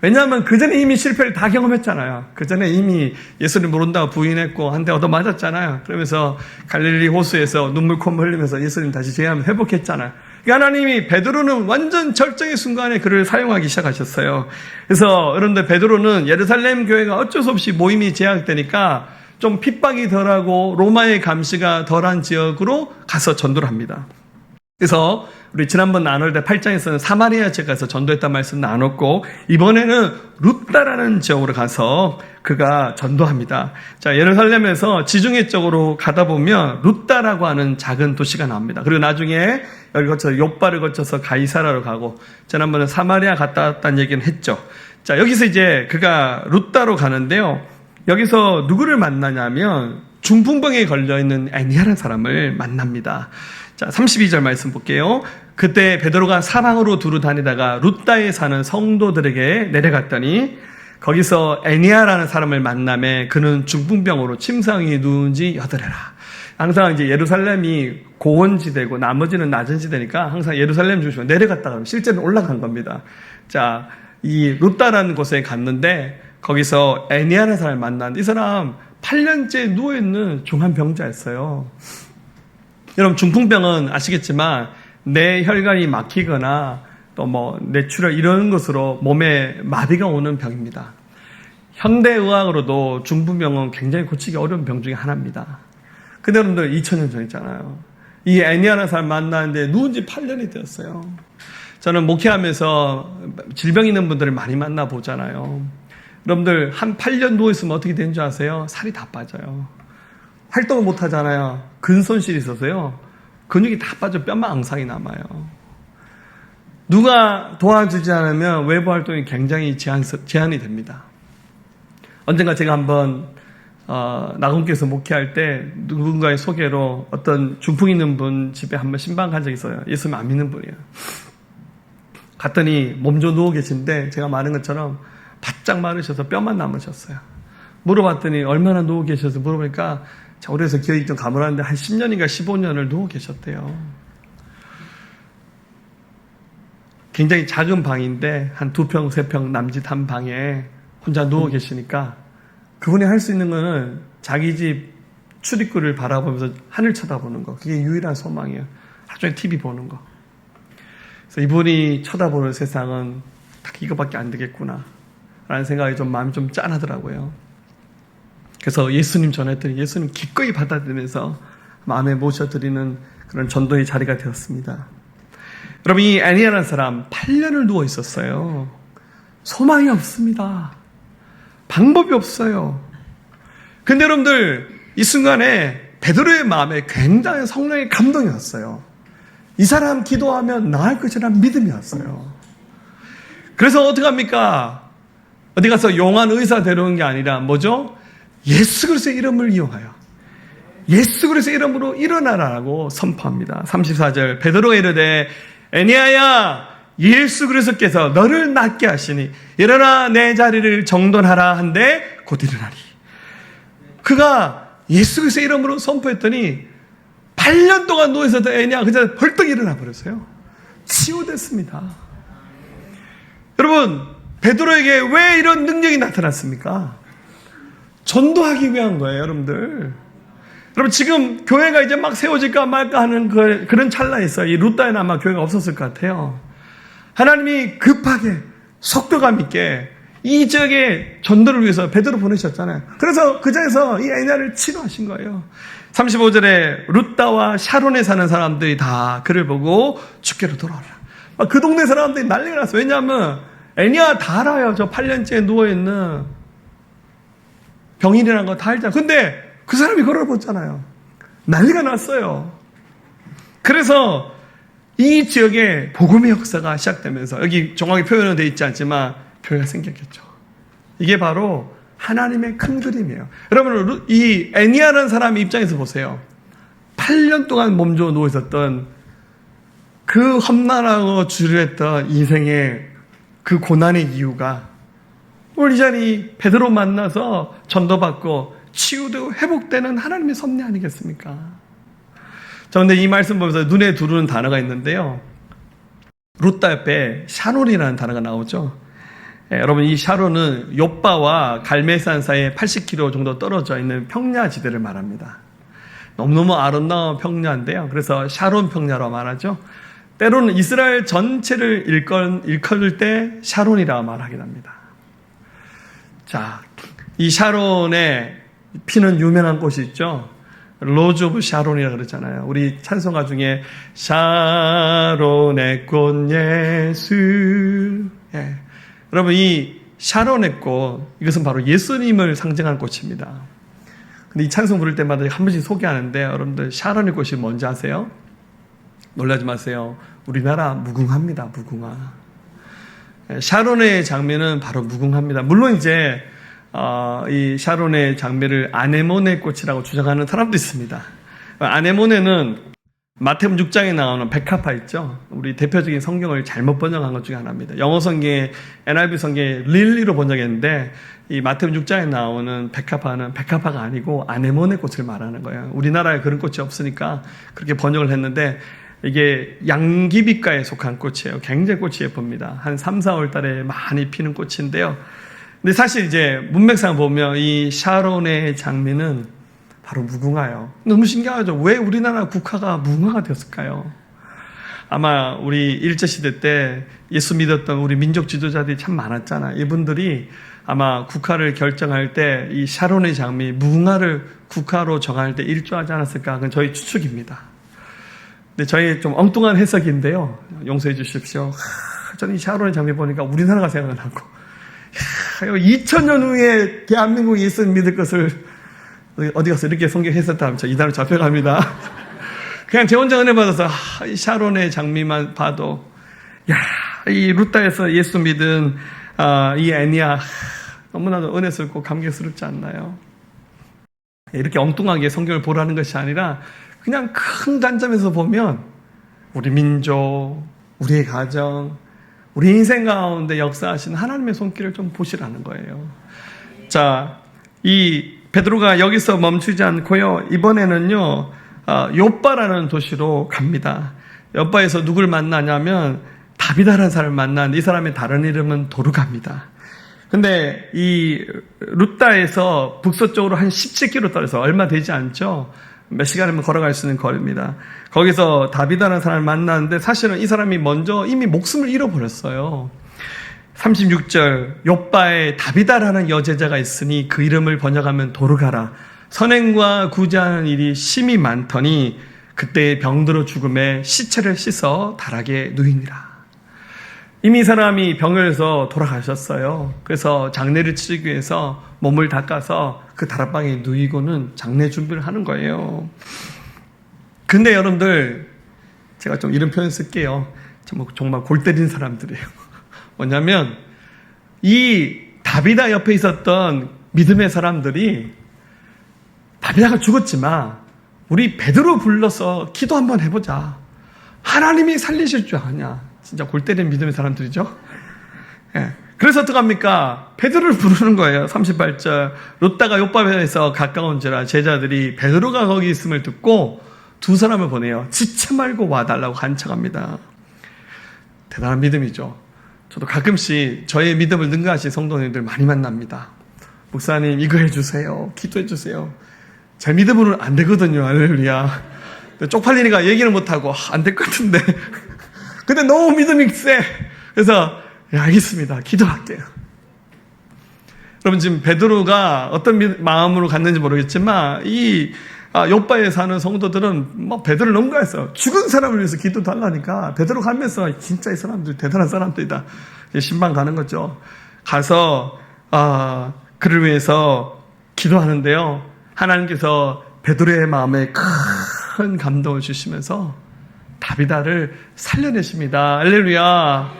왜냐하면 그 전에 이미 실패를 다 경험했잖아요. 그 전에 이미 예수를 모른다고 부인했고 한 대 얻어맞았잖아요. 그러면서 갈릴리 호수에서 눈물 콧물 흘리면서 예수님 다시 제한을 회복했잖아요. 그러니까 하나님이 베드로는 완전 절정의 순간에 그를 사용하기 시작하셨어요. 그래서 여러분들, 베드로는 예루살렘 교회가 어쩔 수 없이 모임이 제약되니까 좀 핍박이 덜하고 로마의 감시가 덜한 지역으로 가서 전도를 합니다. 그래서 우리 지난번 나눌 때 8장에서는 사마리아 지역 가서 전도했단 말씀 나눴고, 이번에는 루다라는 지역으로 가서 그가 전도합니다. 자, 예루살렘에서 지중해 쪽으로 가다 보면 루다라고 하는 작은 도시가 나옵니다. 그리고 나중에 여기 거쳐서 욥바를 거쳐서 가이사라로 가고, 지난번에 사마리아 갔다 왔다는 얘기는 했죠. 자, 여기서 이제 그가 루다로 가는데요. 여기서 누구를 만나냐면 중풍병에 걸려있는 애니아라는 사람을 만납니다. 자, 32절 말씀 볼게요. 그때 베드로가 사방으로 두루 다니다가 루다에 사는 성도들에게 내려갔더니 거기서 애니아라는 사람을 만나매 그는 중풍병으로 침상에 누운 지 8해라. 항상 이제 예루살렘이 고원지대고 나머지는 낮은 지대니까 항상 예루살렘 중심으로 내려갔다가 실제는 올라간 겁니다. 자, 이 루다라는 곳에 갔는데 거기서 애니아라는 사람을 만났는데 이 사람 8년째 누워있는 중환병자였어요. 여러분, 중풍병은 아시겠지만 내 혈관이 막히거나 또 뭐 뇌출혈 이런 것으로 몸에 마비가 오는 병입니다. 현대의학으로도 중풍병은 굉장히 고치기 어려운 병 중에 하나입니다. 근데 여러분들 2000년 전이잖아요. 이 애니아라는 사람 만나는데 누운 지 8년이 되었어요. 저는 목회하면서 질병 있는 분들을 많이 만나보잖아요. 여러분들 한 8년 누워있으면 어떻게 되는 줄 아세요? 살이 다 빠져요. 활동을 못 하잖아요. 근손실이 있어서요. 근육이 다 빠져 뼈만 앙상이 남아요. 누가 도와주지 않으면 외부 활동이 굉장히 제한이 됩니다. 언젠가 제가 한번 나군교에서 목회할 때 누군가의 소개로 어떤 중풍 있는 분 집에 한번 신방 간 적이 있어요. 예수님 안 믿는 분이에요. 갔더니 몸져 누워 계신데 제가 말한 것처럼 바짝 마르셔서 뼈만 남으셨어요. 물어봤더니 얼마나 누워 계셔서 물어보니까 우리에서 기억이 좀 가물었는데 한 10년인가 15년을 누워 계셨대요. 굉장히 작은 방인데 한 2평, 3평 남짓 한 방에 혼자 누워 계시니까 그분이 할 수 있는 거는 자기 집 출입구를 바라보면서 하늘 쳐다보는 거. 그게 유일한 소망이에요. 하루 종일 TV 보는 거. 그래서 이분이 쳐다보는 세상은 딱 이거밖에 안 되겠구나 라는 생각이 좀 마음이 좀 짠하더라고요. 그래서 예수님 전했더니 예수님 기꺼이 받아들이면서 마음에 모셔드리는 그런 전도의 자리가 되었습니다. 여러분, 이 애니아라는 사람 8년을 누워 있었어요. 소망이 없습니다. 방법이 없어요. 근데 여러분들, 이 순간에 베드로의 마음에 굉장히 성령의 감동이 왔어요. 이 사람 기도하면 나을 것이라는 믿음이 왔어요. 그래서 어떻게 합니까? 어디 가서 용한 의사 데려온 게 아니라 뭐죠? 예수 그리스도의 이름을 이용하여 예수 그리스도의 이름으로 일어나라고 선포합니다. 34절 베드로가 이르되 애니아야, 예수 그리스도께서 너를 낫게 하시니 일어나 내 자리를 정돈하라 한데 곧 일어나리. 그가 예수 그리스도의 이름으로 선포했더니 8년 동안 누워있었던 애니아 그냥 벌떡 일어나 버렸어요. 치유됐습니다. 여러분, 베드로에게 왜 이런 능력이 나타났습니까? 전도하기 위한 거예요, 여러분들. 여러분 지금 교회가 이제 막 세워질까 말까 하는 그런 찰나에 있어요. 이 룻다에는 아마 교회가 없었을 것 같아요. 하나님이 급하게 속도감 있게 이 지역의 전도를 위해서 베드로 보내셨잖아요. 그래서 그 자리에서 이 애냐를 치료하신 거예요. 35절에 룻다와 샤론에 사는 사람들이 다 그를 보고 주께로 돌아오라. 그 동네 사람들이 난리가 났어요. 왜냐하면 애냐 다 알아요. 저 8년째 누워있는 병인이라는 거 다 알잖아요. 근데 그 사람이 걸어봤잖아요. 난리가 났어요. 그래서 이 지역에 복음의 역사가 시작되면서 여기 정확히 표현은 되어 있지 않지만 교회가 생겼겠죠. 이게 바로 하나님의 큰 그림이에요. 여러분 이 애니아라는 사람 입장에서 보세요. 8년 동안 몸져 누워 있었던 그 험난하고 주류했던 인생의 그 고난의 이유가 오늘 이 자리 베드로 만나서 전도받고 치유되고 회복되는 하나님의 섭리 아니겠습니까? 그런데 이 말씀 보면서 눈에 들어오는 단어가 있는데요. 룻다 옆에 샤론이라는 단어가 나오죠. 여러분 이 샤론은 욥바와 갈멜산 사이에 80km 정도 떨어져 있는 평야지대를 말합니다. 너무너무 아름다운 평야인데요. 그래서 샤론 평야라고 말하죠. 때로는 이스라엘 전체를 일컬을 때 샤론이라고 말하긴 합니다. 자, 이 샤론에 피는 유명한 곳이 있죠. 로즈 오브 샤론이라고 그러잖아요. 우리 찬송가 중에 샤론의 꽃 예수. 예. 여러분 이 샤론의 꽃 이것은 바로 예수님을 상징하는 꽃입니다. 근데 이 찬송 부를 때마다 한 번씩 소개하는데 여러분들 샤론의 꽃이 뭔지 아세요? 놀라지 마세요. 우리나라 무궁화입니다. 무궁화. 샤론의 장미는 바로 무궁화입니다. 물론 이제 이 샤론의 장미를 아네모네 꽃이라고 주장하는 사람도 있습니다. 아네모네는 마태복음 6장에 나오는 백합화 있죠. 우리 대표적인 성경을 잘못 번역한 것 중에 하나입니다. 영어 성경에 NIV 성경에 릴리로 번역했는데 이 마태복음 6장에 나오는 백합화는 백합화가 아니고 아네모네 꽃을 말하는 거예요. 우리나라에 그런 꽃이 없으니까 그렇게 번역을 했는데 이게 양귀비과에 속한 꽃이에요. 굉장히 꽃이 예쁩니다. 한 3, 4월 달에 많이 피는 꽃인데요. 근데 사실 이제 문맥상 보면 이 샤론의 장미는 바로 무궁화예요. 너무 신기하죠? 왜 우리나라 국화가 무궁화가 되었을까요? 아마 우리 일제시대 때 예수 믿었던 우리 민족 지도자들이 참 많았잖아요. 이분들이 아마 국화를 결정할 때 이 샤론의 장미, 무궁화를 국화로 정할 때 일조하지 않았을까? 그건 저희 추측입니다. 근데 저희 좀 엉뚱한 해석인데요. 용서해 주십시오. 저는 이 샤론의 장미 보니까 우리나라가 생각나고 2000년 후에 대한민국이 예수 믿을 것을 어디 가서 이렇게 성경 했었다 하면 이단으로 잡혀갑니다. 그냥 제 혼자 은혜 받아서 이 샤론의 장미만 봐도 이 룻다에서 예수 믿은 이 애니아 너무나도 은혜스럽고 감격스럽지 않나요? 이렇게 엉뚱하게 성경을 보라는 것이 아니라 그냥 큰 관점에서 보면 우리 민족, 우리의 가정, 우리 인생 가운데 역사하신 하나님의 손길을 좀 보시라는 거예요. 자, 이 베드로가 여기서 멈추지 않고요. 이번에는요. 욥바라는 도시로 갑니다. 욥바에서 누굴 만나냐면 다비다라는 사람을 만나는데 이 사람의 다른 이름은 도르가입니다. 근데 이 룻다에서 북서쪽으로 한 17km 떨어서 얼마 되지 않죠. 몇 시간이면 걸어갈 수 있는 거리입니다. 거기서 다비다라는 사람을 만났는데 사실은 이 사람이 먼저 이미 목숨을 잃어버렸어요. 36절 욥바에 다비다라는 여제자가 있으니 그 이름을 번역하면 도르가라. 선행과 구제하는 일이 심히 많더니 그때 병들어 죽음에 시체를 씻어 다락에 누이니라. 이미 이 사람이 병을해서 돌아가셨어요. 그래서 장례를 치르기 위해서 몸을 닦아서 그 다락방에 누이고는 장례 준비를 하는 거예요. 근데 여러분들 제가 좀 이런 표현 쓸게요. 정말 골 때린 사람들이에요. 뭐냐면 이 다비다 옆에 있었던 믿음의 사람들이 다비다가 죽었지만 우리 베드로 불러서 기도 한번 해보자. 하나님이 살리실 줄 아냐. 진짜 골 때린 믿음의 사람들이죠. 예. 그래서 어떡합니까? 베드로를 부르는 거예요. 38절 룻다가 욥바에서 가까운지라 제자들이 베드로가 거기 있음을 듣고 두 사람을 보내요. 지체 말고 와달라고 간청합니다. 대단한 믿음이죠. 저도 가끔씩 저의 믿음을 능가하신 성도님들 많이 만납니다. 목사님 이거 해주세요. 기도해주세요. 제 믿음으로는 안 되거든요. 할렐루야. 쪽팔리니까 얘기를 못하고 안 될 것 같은데 근데 너무 믿음이 세. 그래서 알겠습니다. 기도할게요. 여러분 지금 베드로가 어떤 마음으로 갔는지 모르겠지만 이 욥바에 사는 성도들은 뭐 베드로를 넘겨했어요. 죽은 사람을 위해서 기도도 하려니까 베드로 가면서 진짜 이 사람들 대단한 사람들이다. 신방 가는 거죠. 가서 그를 위해서 기도하는데요. 하나님께서 베드로의 마음에 큰 감동을 주시면서 다비다를 살려내십니다. 할렐루야.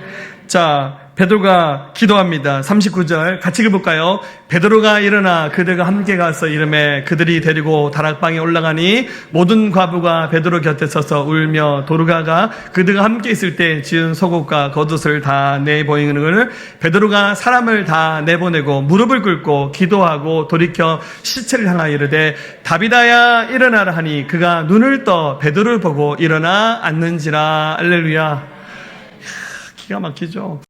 자, 베드로가 기도합니다. 39절 같이 읽어볼까요? 베드로가 일어나 그들과 함께 가서 이르매 그들이 데리고 다락방에 올라가니 모든 과부가 베드로 곁에 서서 울며 도르가가 그들과 함께 있을 때 지은 속옷과 겉옷을 다 내보이는 것을 베드로가 사람을 다 내보내고 무릎을 꿇고 기도하고 돌이켜 시체를 향하여 이르되 다비다야 일어나라 하니 그가 눈을 떠 베드로를 보고 일어나 앉는지라. 할렐루야. 기가 막히죠.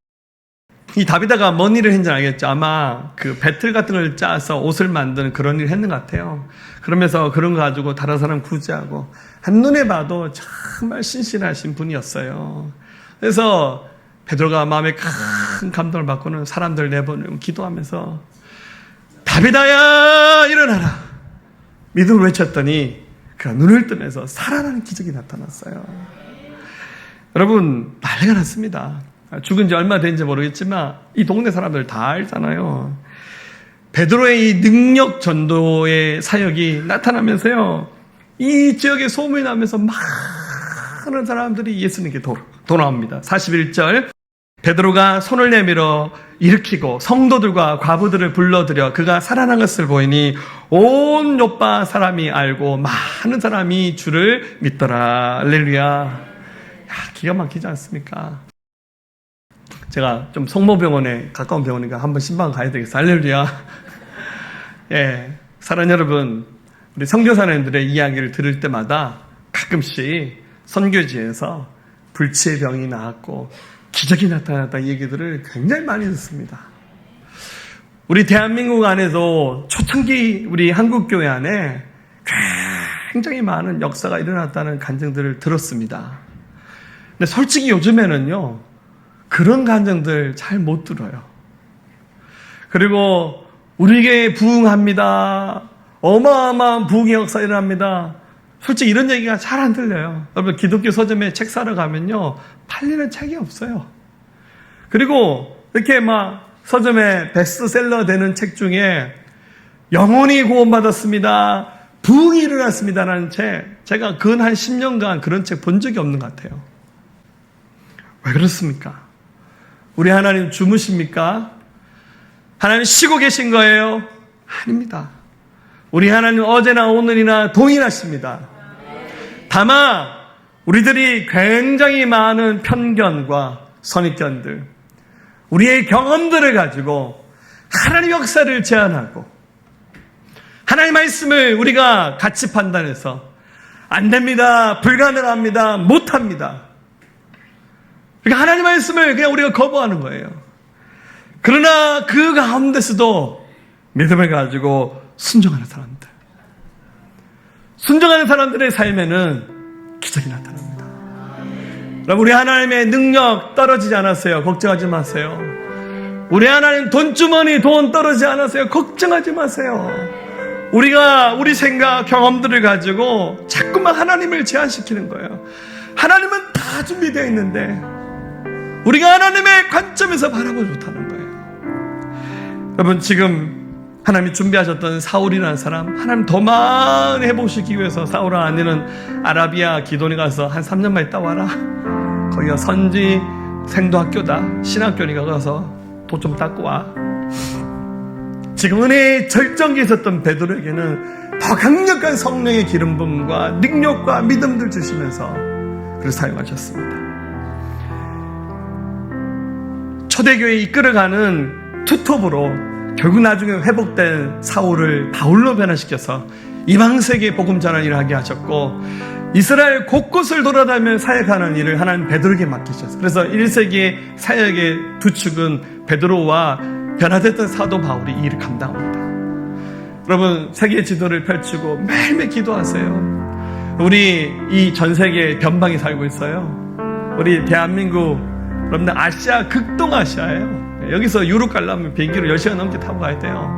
이 다비다가 뭔 일을 했는지 알겠죠? 아마 그 배틀 같은 걸 짜서 옷을 만드는 그런 일을 했는 것 같아요. 그러면서 그런 거 가지고 다른 사람 구제하고 한눈에 봐도 정말 신실하신 분이었어요. 그래서 베드로가 마음에 큰 감동을 받고는 사람들 내보내고 기도하면서 다비다야 일어나라 믿음을 외쳤더니 그가 눈을 뜨면서 살아나는 기적이 나타났어요. 여러분 난리가 났습니다. 죽은 지 얼마 된지 모르겠지만 이 동네 사람들 다 알잖아요. 베드로의 이 능력 전도의 사역이 나타나면서요. 이 지역에 소문이 나면서 많은 사람들이 예수님께 돌아옵니다. 41절 베드로가 손을 내밀어 일으키고 성도들과 과부들을 불러들여 그가 살아난 것을 보이니 온 욥바 사람이 알고 많은 사람이 주를 믿더라. 할렐루야. 기가 막히지 않습니까? 제가 좀 성모병원에 가까운 병원이니까 한번 신방 가야 되겠어요. 할렐루야. 예, 사랑하는 여러분, 우리 선교사님들의 이야기를 들을 때마다 가끔씩 선교지에서 불치의 병이 나았고 기적이 나타났다 얘기들을 굉장히 많이 듣습니다. 우리 대한민국 안에도 초창기 우리 한국교회 안에 굉장히 많은 역사가 일어났다는 간증들을 들었습니다. 근데 솔직히 요즘에는요, 그런 간증들 잘 못 들어요. 그리고 우리에게 부흥합니다. 어마어마한 부흥의 역사 일어납니다. 솔직히 이런 얘기가 잘 안 들려요. 여러분 기독교 서점에 책 사러 가면요 팔리는 책이 없어요. 그리고 이렇게 막 서점에 베스트셀러 되는 책 중에 영혼이 구원받았습니다. 부흥이 일어났습니다라는 책, 제가 근 한 10년간 그런 책 본 적이 없는 것 같아요. 왜 그렇습니까? 우리 하나님 주무십니까? 하나님 쉬고 계신 거예요? 아닙니다. 우리 하나님 어제나 오늘이나 동일하십니다. 다만 우리들이 굉장히 많은 편견과 선입견들, 우리의 경험들을 가지고 하나님 역사를 제안하고 하나님 말씀을 우리가 가치 판단해서 안 됩니다, 불가능합니다, 못합니다. 그러니까 하나님 말씀을 그냥 우리가 거부하는 거예요. 그러나 그 가운데서도 믿음을 가지고 순종하는 사람들, 순종하는 사람들의 삶에는 기적이 나타납니다. 여러분, 우리 하나님의 능력 떨어지지 않았어요. 걱정하지 마세요. 우리 하나님 돈주머니 돈 떨어지지 않았어요. 걱정하지 마세요. 우리가 우리 생각, 경험들을 가지고 자꾸만 하나님을 제한시키는 거예요. 하나님은 다 준비되어 있는데 우리가 하나님의 관점에서 바라보지 못하는 거예요. 여러분, 지금 하나님이 준비하셨던 사울이라는 사람, 하나님 더 많이 해보시기 위해서 사울아, 아니는 아라비아 기돈에 가서 한 3년만 있다 와라. 거기가 선지 생도학교다, 신학교니까 가서 도 좀 닦고 와. 지금 은혜의 절정기에 있었던 베드로에게는 더 강력한 성령의 기름 부음과 능력과 믿음들 주시면서 그를 사용하셨습니다. 초대교회 이끌어가는 투톱으로 결국 나중에 회복된 사울을 바울로 변화시켜서 이방세계에 복음 전하는 일을 하게 하셨고, 이스라엘 곳곳을 돌아다니며 사역하는 일을 하나님 베드로에게 맡기셨어요. 그래서 1세기의 사역의 두 축은 베드로와 변화됐던 사도 바울이 이 일을 감당합니다. 여러분 세계 지도를 펼치고 매일매일 기도하세요. 우리 이 전 세계 변방이 살고 있어요. 우리 대한민국 여러분들 아시아 극동아시아예요. 여기서 유럽 가려면 비행기로 10시간 넘게 타고 가야 돼요.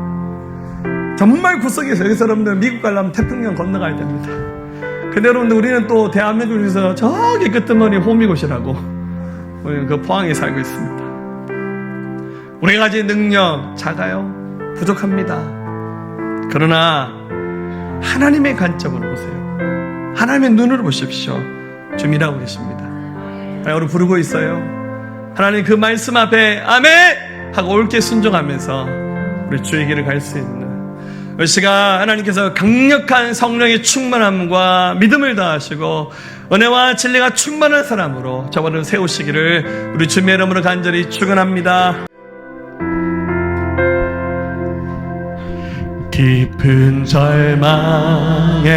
정말 구석에서 여기서 여러분들 미국 가려면 태평양 건너가야 됩니다. 근데 여러분들 우리는 또 대한민국에서 저기 끄트머리 호미곶이라고 우리는 그 포항에 살고 있습니다. 우리가 가진 능력 작아요. 부족합니다. 그러나 하나님의 관점으로 보세요. 하나님의 눈으로 보십시오. 좀 일하고 계십니다. 우리 부르고 있어요. 하나님 그 말씀 앞에 아멘! 하고 옳게 순종하면서 우리 주의 길을 갈 수 있는 이 시간 하나님께서 강력한 성령의 충만함과 믿음을 다하시고 은혜와 진리가 충만한 사람으로 저번을 세우시기를 우리 주님의 이름으로 간절히 축원합니다. 깊은 절망에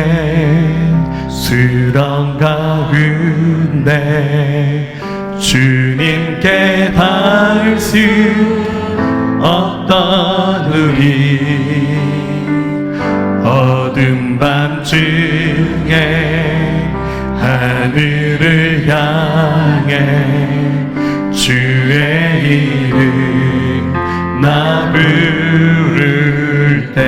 수렁 가운데 주님께 닿을 수 없던 우리 어둠 밤중에 하늘을 향해 주의 이름 나 부를 때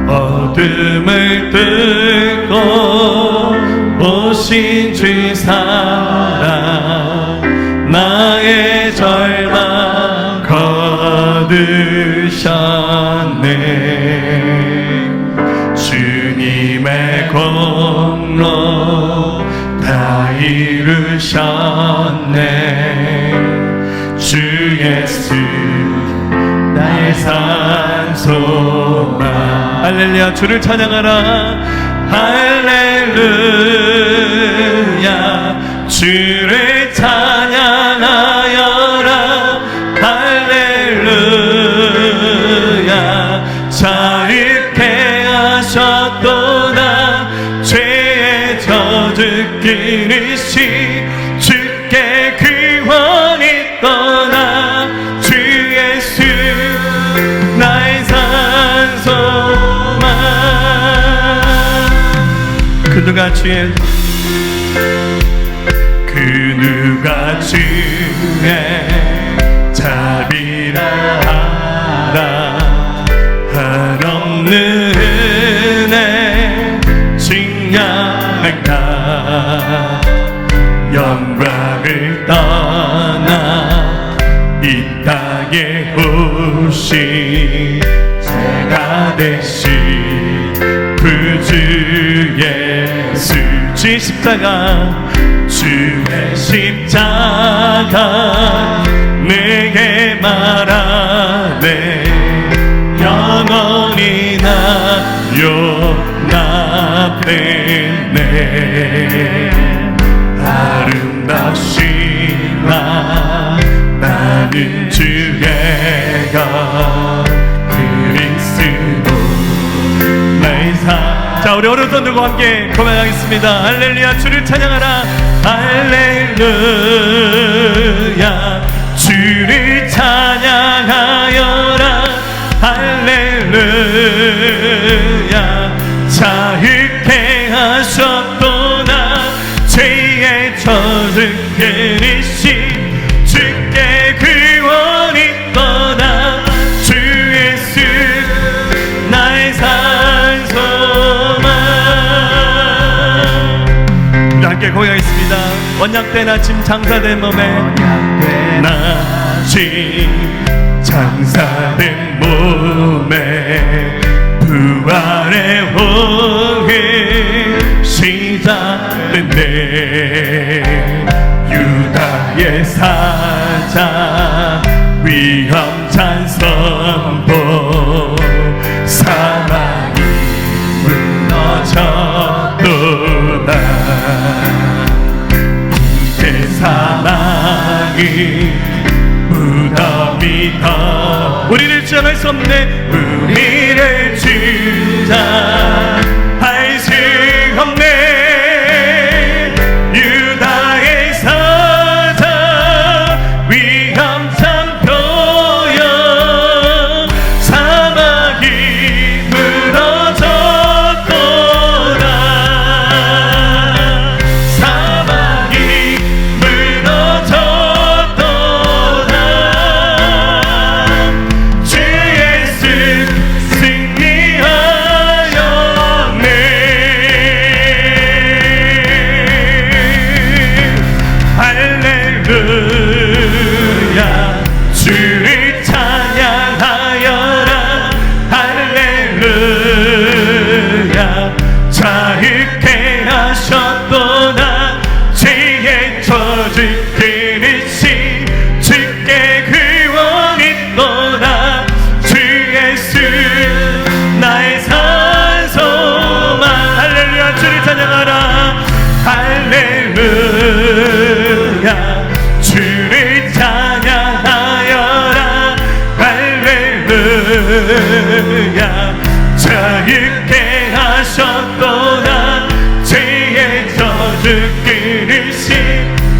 어둠을 뚫고 오신 주 사랑 나의 절망 거두셨네. 주님의 공로 다 이루셨네. 주 예수 나의 산소망. 할렐루야. 주를 찬양하라. 할렐루야. 주를 찬양하여라. 할렐루야. 자유케 하셨도다. 죄의 저주 끊으시 주께 구원이 떠나. 주 예수 나의 산소망. 그 누가 주의 자비라 하라. 한없는 은혜 증량할까. 영광을 떠나 이 땅에 오신 제가 되신 구주 예수. 주의 십자가 주의 십자가 내게 말하네. 영원히 나 용납했네. 아름다시나 나는 주의 것 그리스도 나의 삶. 자, 우리 오른손 들고 함께 고백하겠습니다. 할렐루야. 주를 찬양하라. 할렐루야. 주를 찬양하여라. 할렐루야. 자유케 하셨도다. 죄의 저주 끊으시 주께 구원이 떠나. 주 예수 나의 산소망. 우리 함께 고백하겠습니다. 언약된 아침 장사된 몸에 아침 장사된 몸에 부활의 호흡 시작됐네. 유다의 사자 위험찬 선포. 사망이 무너졌도다. 이제 사망이 무덤이 더 우리를 주장할 수 없네. 우리를 주장할 수 없네. 유다의 사자 위험찬 표현. 사망 죽기르신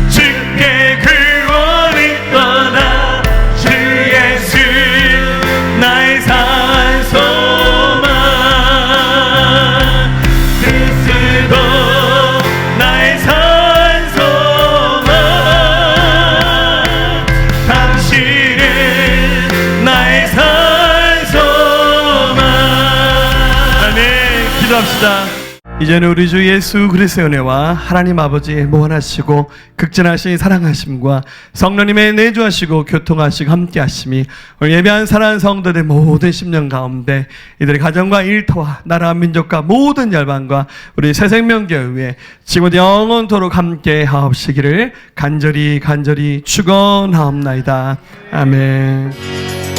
주께 구원을 떠나 주 예수 나의 산소만 그리스도 나의 산소만 당신은 나의 산소만. 아멘. 기도합시다. 이제는 우리 주 예수 그리스도의 은혜와 하나님 아버지의 무한하시고 극진하신 사랑하심과 성령님의 내주하시고 교통하시고 함께하심이 오늘 예배한 사랑하는 성도들의 모든 심령 가운데 이들의 가정과 일터와 나라 민족과 모든 열방과 우리 새생명교회에 지금부터 영원토록 함께하옵시기를 간절히 축원하옵나이다. 아멘.